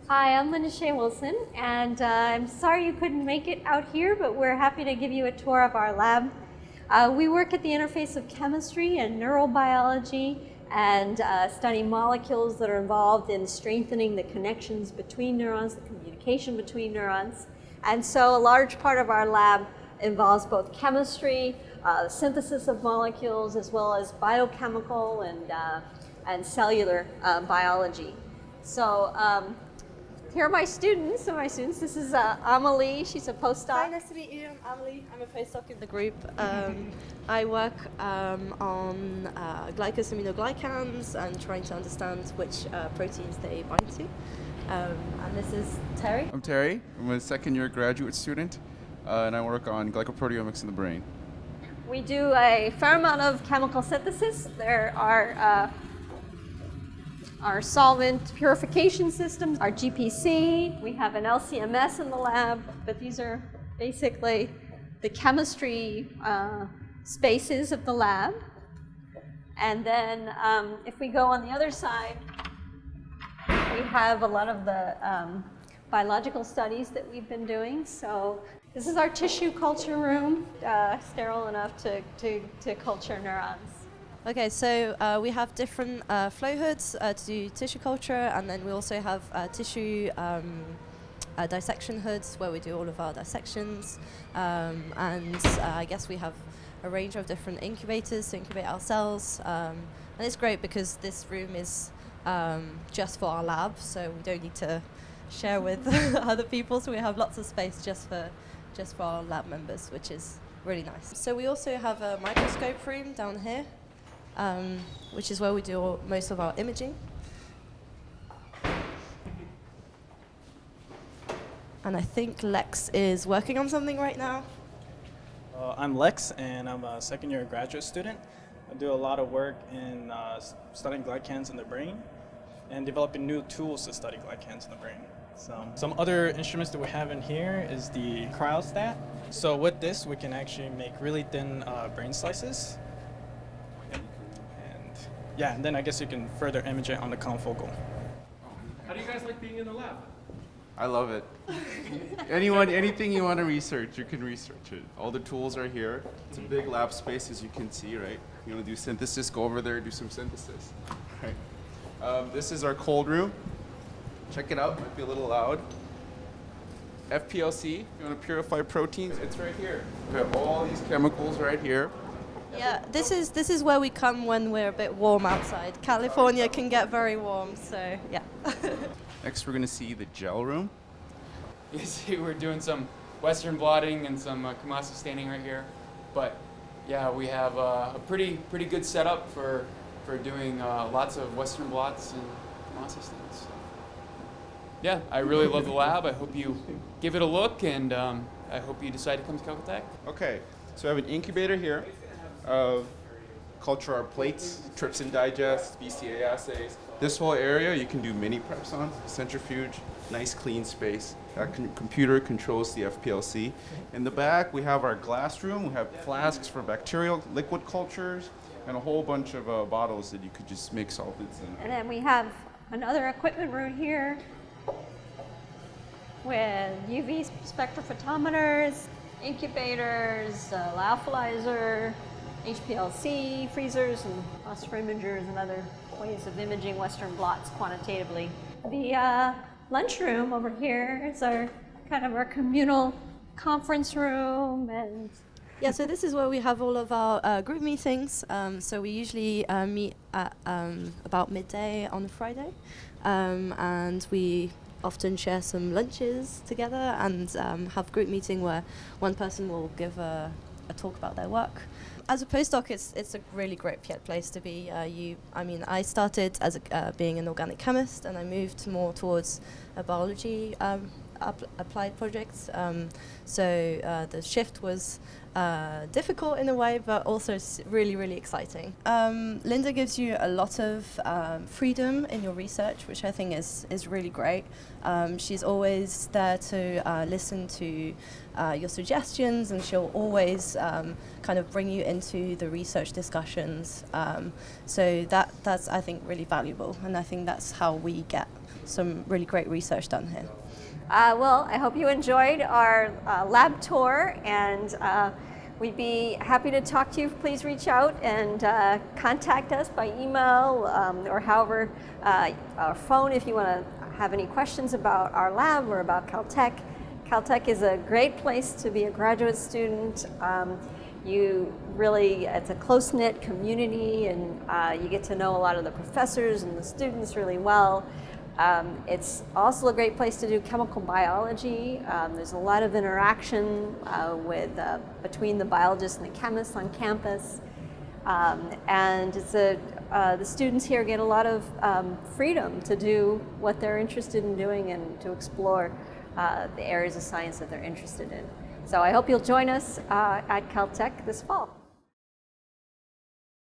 Hi, I'm Hsieh-Wilson, and I'm sorry you couldn't make it out here, but we're happy to give you a tour of our lab. We work at the interface of chemistry and neurobiology and study molecules that are involved in strengthening the connections between neurons, the communication between neurons. And so a large part of our lab involves both chemistry, synthesis of molecules, as well as biochemical and cellular biology. So here are my students. This is Amelie. She's a postdoc. Hi, nice to meet you. I'm Amelie. I'm a postdoc in the group. I work on glycosaminoglycans and trying to understand which proteins they bind to. And this is Terry. I'm Terry. I'm a second-year graduate student, and I work on glycoproteomics in the brain. We do a fair amount of chemical synthesis. There are our solvent purification systems, our GPC. We have an LCMS in the lab, but these are basically the chemistry spaces of the lab. And then if we go on the other side, we have a lot of the biological studies that we've been doing. So this is our tissue culture room, sterile enough to culture neurons. Okay, so we have different flow hoods to do tissue culture, and then we also have tissue dissection hoods where we do all of our dissections. And I guess we have a range of different incubators to incubate our cells. And it's great because this room is just for our lab, so we don't need to share with other people. So we have lots of space just for our lab members, which is really nice. So we also have a microscope room down here. Which is where we do most of our imaging. And I think Lex is working on something right now. I'm Lex, and I'm a second-year graduate student. I do a lot of work in studying glycans in the brain and developing new tools to study glycans in the brain. So some other instruments that we have in here is the cryostat. So with this, we can actually make really thin brain slices. Yeah, and then I guess you can further image it on the confocal. How do you guys like being in the lab? I love it. Anything you want to research, you can research it. All the tools are here. It's a big lab space, as you can see, right? You want to do synthesis, go over there, do some synthesis. Right. This is our cold room. Check it out, might be a little loud. FPLC, you want to purify proteins, it's right here. We have all these chemicals right here. Yeah, this is where we come when we're a bit warm outside. California can get very warm, so yeah. Next, we're going to see the gel room. You see, we're doing some Western blotting and some Kumasi staining right here. But yeah, we have a pretty good setup for doing lots of Western blots and Kumasi stains. So, yeah, I really love the lab. I hope you give it a look, and I hope you decide to come to Caltech. Okay, so I have an incubator here. Culture our plates, trypsin digest, BCA assays. This whole area you can do mini preps on, centrifuge, nice clean space. That computer controls the FPLC. In the back we have our glass room. We have flasks for bacterial liquid cultures and a whole bunch of bottles that you could just mix solvents in. And then we have another equipment room here with UV spectrophotometers, incubators, lyophilizer, HPLC, freezers, and phosphor imagers and other ways of imaging Western blots quantitatively. The lunchroom over here is our kind of our communal conference room, and Yeah, so this is where we have all of our group meetings. So we usually meet at about midday on a Friday, and we often share some lunches together and have group meeting where one person will give a talk about their work. As a postdoc, it's a really great place to be. I started as being an organic chemist, and I moved more towards a biology applied projects. So the shift was difficult in a way, but also really, really exciting. Linda gives you a lot of freedom in your research, which I think is really great. She's always there to listen to your suggestions, and she'll always kind of bring you into the research discussions. So that's, I think, really valuable, and I think that's how we get some really great research done here. Well, I hope you enjoyed our lab tour, and we'd be happy to talk to you. Please reach out and contact us by email or however, our phone if you want to have any questions about our lab or about Caltech. Caltech is a great place to be a graduate student. It's a close-knit community, and you get to know a lot of the professors and the students really well. It's also a great place to do chemical biology. There's a lot of interaction between the biologists and the chemists on campus. And the students here get a lot of freedom to do what they're interested in doing and to explore the areas of science that they're interested in. So I hope you'll join us at Caltech this fall.